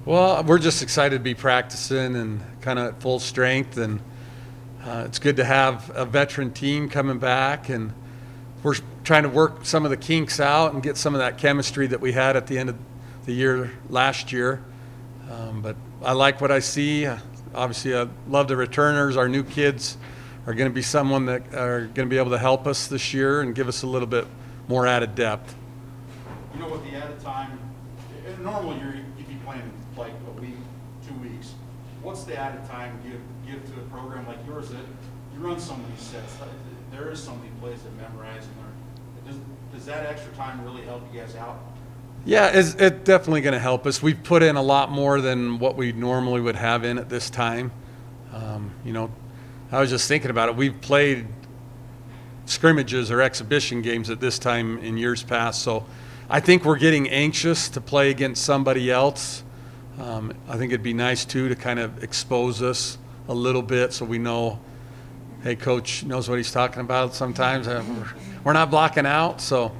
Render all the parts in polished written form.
Well, we're just excited to be practicing and kind of at full strength, and it's good to have a veteran team coming back, and we're trying to work some of the kinks out and get some of that chemistry that we had at the end of the year last year. But I like what I see. Obviously, I love the returners. Our new kids are going to be someone that are going to be able to help us this year and give us a little bit more added depth. You know, with the added time, in a normal year, you'd be playing like a week, 2 weeks. What's the added time you give to a program like yours that you run so many sets? There is so many plays to memorize and learn. Does that extra time really help you guys out? Yeah, it's definitely going to help us. We've put in a lot more than what we normally would have in at this time. I was just thinking about it. We've played scrimmages or exhibition games at this time in years past, so I think we're getting anxious to play against somebody else. I think it'd be nice, too, to kind of expose us a little bit so we know, hey, Coach knows what he's talking about sometimes. We're not blocking out, so.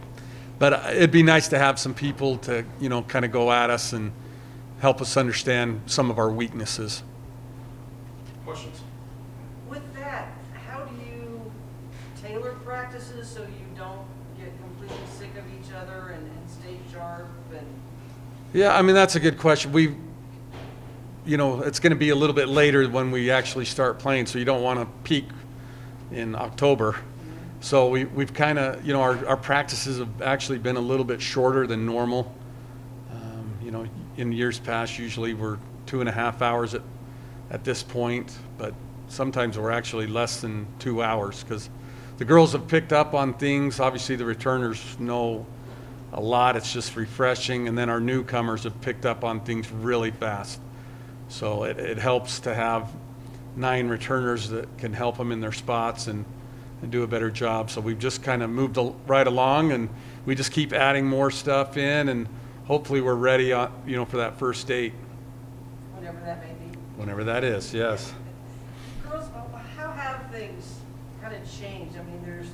But it'd be nice to have some people to, kind of go at us and help us understand some of our weaknesses. Questions? With that, how do you tailor practices so you don't get completely sick of each other and stay sharp? Yeah, that's a good question. It's going to be a little bit later when we actually start playing, so you don't want to peak in October. So we've kind of, our practices have actually been a little bit shorter than normal. In years past, usually we're 2.5 hours at this point, but sometimes we're actually less than 2 hours because the girls have picked up on things. Obviously, the returners know a lot. It's just refreshing. And then our newcomers have picked up on things really fast. So it helps to have 9 returners that can help them in their spots and do a better job. So we've just kind of moved right along, and we just keep adding more stuff in, and hopefully we're ready, for that first date. Whenever that may be. Whenever that is, yes. Girls, how have things kind of changed? There's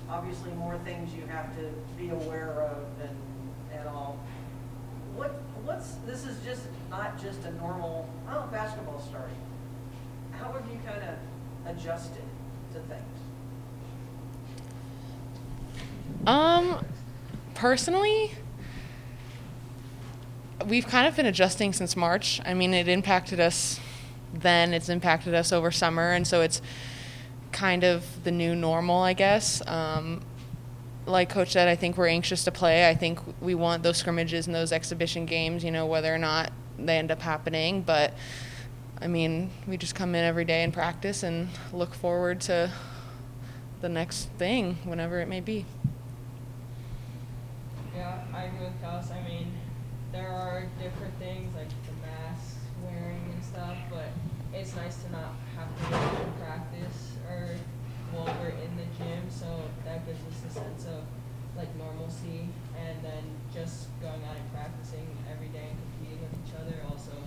obviously more things you have to be aware of and all. This is just not just a normal, basketball starting. How have you kind of adjusted to things? Personally, we've kind of been adjusting since March. It impacted us then, it's impacted us over summer, and so it's kind of the new normal, I guess. Like Coach said, I think we're anxious to play. I think we want those scrimmages and those exhibition games, whether or not they end up happening. But, we just come in every day and practice and look forward to the next thing, whenever it may be. Yeah, I agree with Kels. There are different things like the mask wearing and stuff, but it's nice to not have to go to practice or while we're in the gym, so that gives us a sense of normalcy, and then just going out and practicing every day and competing with each other also.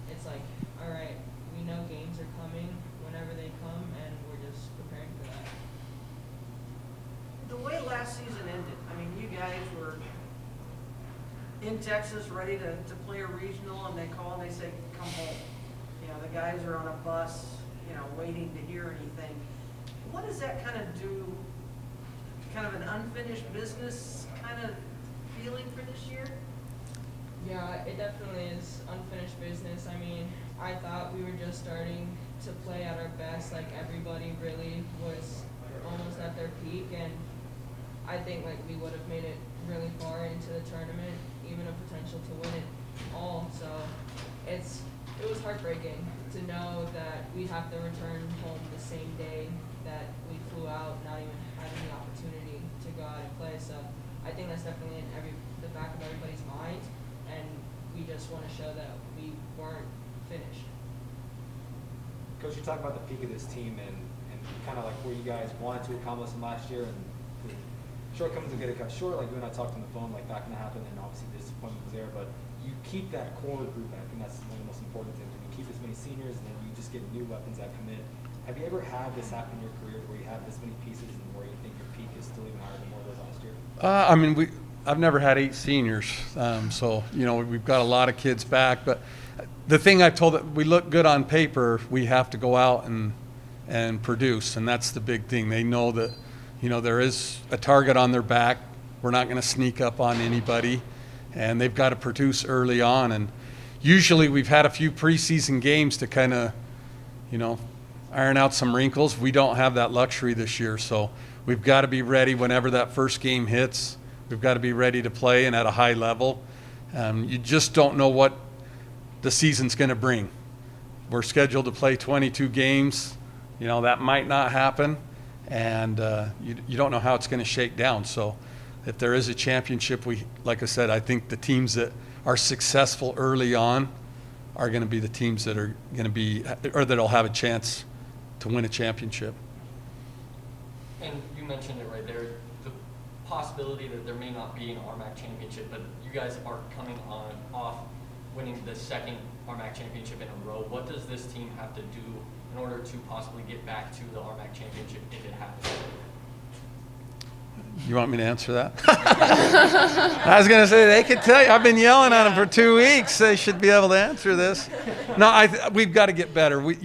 It's all right, we know games are coming whenever they come, and we're just preparing for that. The way last season ended, you guys were in Texas ready to play a regional, and they call and they say, come home. The guys are on a bus, waiting to hear anything. What does that kind of do, kind of an unfinished business kind of feeling for this year? Yeah, it definitely is unfinished business. I thought we were just starting to play at our best. Everybody really was almost at their peak, and I think we would have made it really far into the tournament, even a potential to win it all. So it was heartbreaking to know that we'd have to return home the same day that we flew out, not even having the opportunity to go out and play. So I think that's definitely in the back of everybody's mind, and we just want to show that we weren't finished. Coach, you talk about the peak of this team and kind of where you guys wanted to accomplish them last year, and the shortcomings will get it cut short. You and I talked on the phone back when it happened, and obviously the disappointment was there, but you keep that core group, and I think that's one of the most important things. You keep as many seniors, and then you just get new weapons that come in. Have you ever had this happen in your career where you have this many pieces and where you think your peak is still even higher than more of those last year? I've never had 8 seniors, so we've got a lot of kids back, but the thing I've told that we look good on paper, we have to go out and produce, and that's the big thing. They know that, there is a target on their back. We're not going to sneak up on anybody, and they've got to produce early on. And usually we've had a few preseason games to kind of, iron out some wrinkles. We don't have that luxury this year, so we've got to be ready whenever that first game hits. We've got to be ready to play and at a high level. You just don't know what the season's going to bring. We're scheduled to play 22 games. That might not happen, and you don't know how it's going to shake down. So if there is a championship, like I said, I think the teams that are successful early on are going to be the teams that are going to be, or that'll have a chance to win a championship. And you mentioned it right there, the possibility that there may not be an RMAC championship, but you guys are coming off winning the second RMAC championship in a row. What does this team have to do in order to possibly get back to the RMAC championship if it happens? You want me to answer that? I was going to say, they could tell you. I've been yelling at them for 2 weeks. They should be able to answer this. No, we've got to get better. We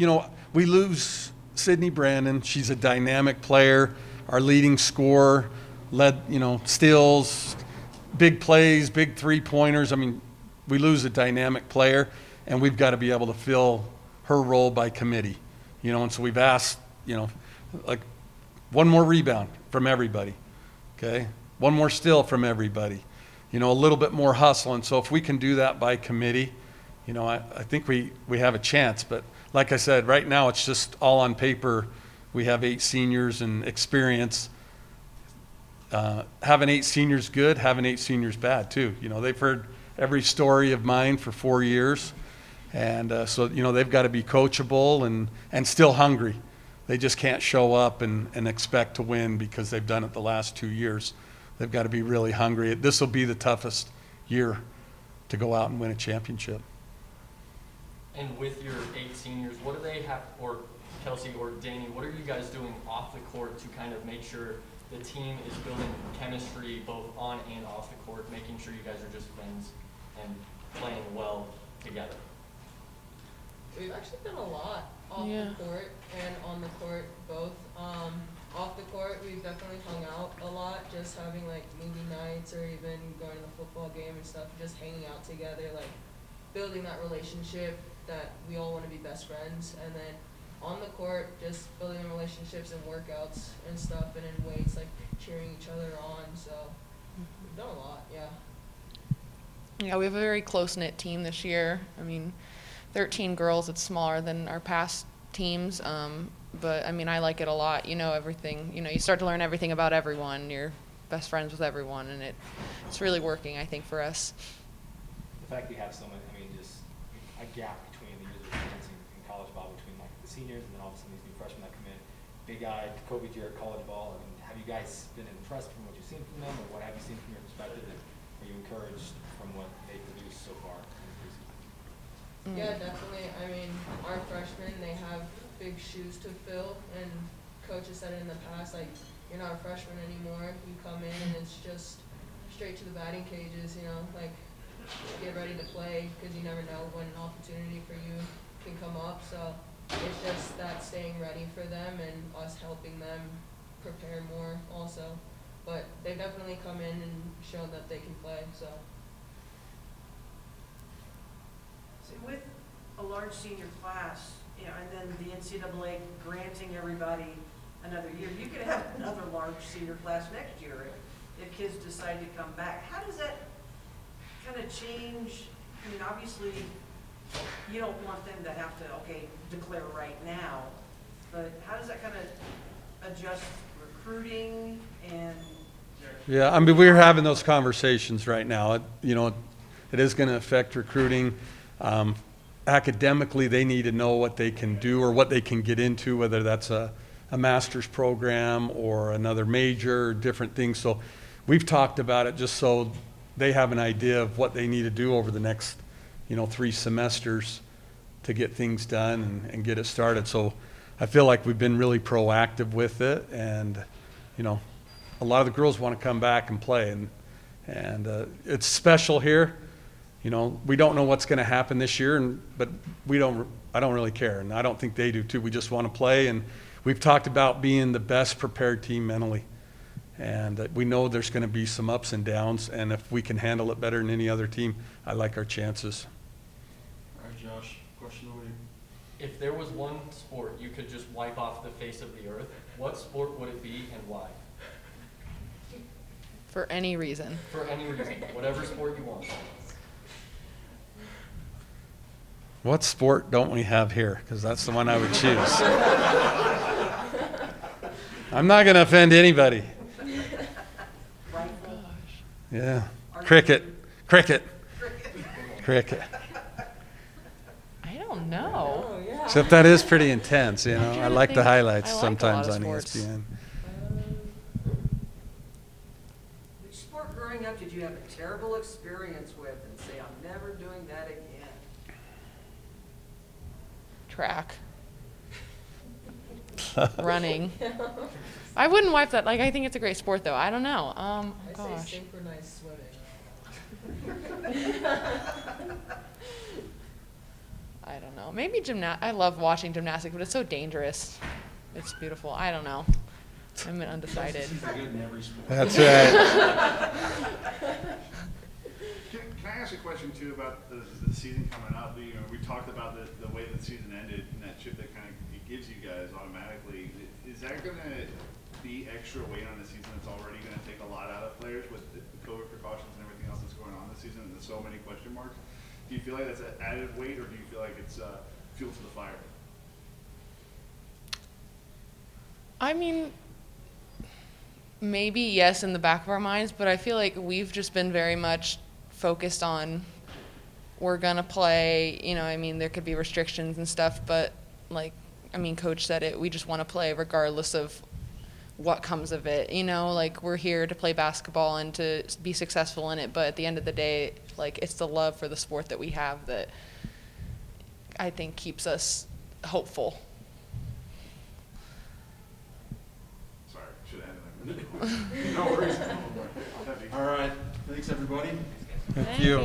lose Sydney Brandon. She's a dynamic player, our leading scorer, led, steals, big plays, big three-pointers. I mean, we lose a dynamic player, and we've got to be able to fill her role by committee. And so we've asked, like one more rebound from everybody. Okay, one more steal from everybody, a little bit more hustle. And so if we can do that by committee, I think we have a chance. But like I said, right now it's just all on paper. We have 8 seniors and experience. Having 8 seniors good, having 8 seniors bad too. They've heard every story of mine for 4 years. And so, they've got to be coachable and still hungry. They just can't show up and expect to win because they've done it the last 2 years. They've got to be really hungry. This will be the toughest year to go out and win a championship. And with your 8 seniors, what do they have, or Kelsey or Dani, what are you guys doing off the court to kind of make sure the team is building chemistry both on and off the court, making sure you guys are just friends and playing well together? We've actually done a lot off Yeah. the court and on the court both. Off the court, we've definitely hung out a lot, just having like movie nights or even going to the football game and stuff, just hanging out together, like building that relationship that we all want to be best friends. And then on the court, just building relationships and workouts and stuff, and in weights, like cheering each other on. So we've done a lot, yeah. Yeah, we have a very close-knit team this year. 13 girls, it's smaller than our past teams, but I like it a lot. Everything, you start to learn everything about everyone. You're best friends with everyone, and it's really working, I think, for us. The fact we have so much, just a gap between the years of experience in college ball between like the seniors and then all of a sudden these new freshmen that come in, big-eyed, COVID-year college ball. Have you guys been impressed from what you've seen from them, or what have you seen from your perspective? And are you encouraged from what they produced so far in the preseason? Yeah, definitely. Our freshmen, they have big shoes to fill, and coaches said it in the past, like, you're not a freshman anymore. You come in and it's just straight to the batting cages, like get ready to play, because you never know when an opportunity for you can come up. So it's just that staying ready for them and us helping them prepare more also. But they've definitely come in and shown that they can play, so. See, with a large senior class, and then the NCAA granting everybody another year, you could have another large senior class next year if kids decide to come back. How does that kind of change? Obviously, you don't want them to have to, declare right now, but how does that kind of adjust recruiting and? Yeah, we're having those conversations right now. It is going to affect recruiting. Academically, they need to know what they can do or what they can get into, whether that's a master's program or another major or different things. So we've talked about it just so they have an idea of what they need to do over the next, 3 semesters to get things done and get it started. So I feel like we've been really proactive with it, and, a lot of the girls want to come back and play, and it's special here. You know, we don't know what's going to happen this year, but I don't really care, and I don't think they do too. We just want to play, and we've talked about being the best prepared team mentally. And we know there's going to be some ups and downs, and if we can handle it better than any other team, I like our chances. All right, Josh, question over you. If there was one sport you could just wipe off the face of the earth, what sport would it be and why? For any reason. For any reason, whatever sport you want. What sport don't we have here? Because that's the one I would choose. I'm not going to offend anybody. Rifle. Yeah. Cricket. Cricket. Cricket. I don't know. Oh, yeah. Except that is pretty intense, you know. trying I to like the think. highlights I like a sometimes lot of on sports. ESPN. Which sport growing up did you have a terrible experience with and say, I'm never doing that again? Track. Running. I wouldn't wipe that. Like, I think it's a great sport, though. I don't know. I Gosh. say synchronized swimming. I don't know. Maybe I love watching gymnastics, but it's so dangerous. It's beautiful. I don't know. I'm undecided. She's good in every sport. That's right. Can I ask a question too about the season coming up? You know, we talked about the way the season ended and that chip that kind of it gives you guys automatically. Is that going to be extra weight on the season that's already going to take a lot out of players with the COVID precautions and everything else that's going on this season and there's so many question marks? Do you feel like that's an added weight, or do you feel like it's fuel to the fire? I mean, maybe yes in the back of our minds, but I feel like we've just been very much focused on we're going to play, you know, I mean, there could be restrictions and stuff, but like, I mean, Coach said it, we just want to play regardless of what comes of it, you know, like we're here to play basketball and to be successful in it, but at the end of the day, like it's the love for the sport that we have that I think keeps us hopeful. Sorry, should have ended like No worries. All right, thanks, everybody. Thank you.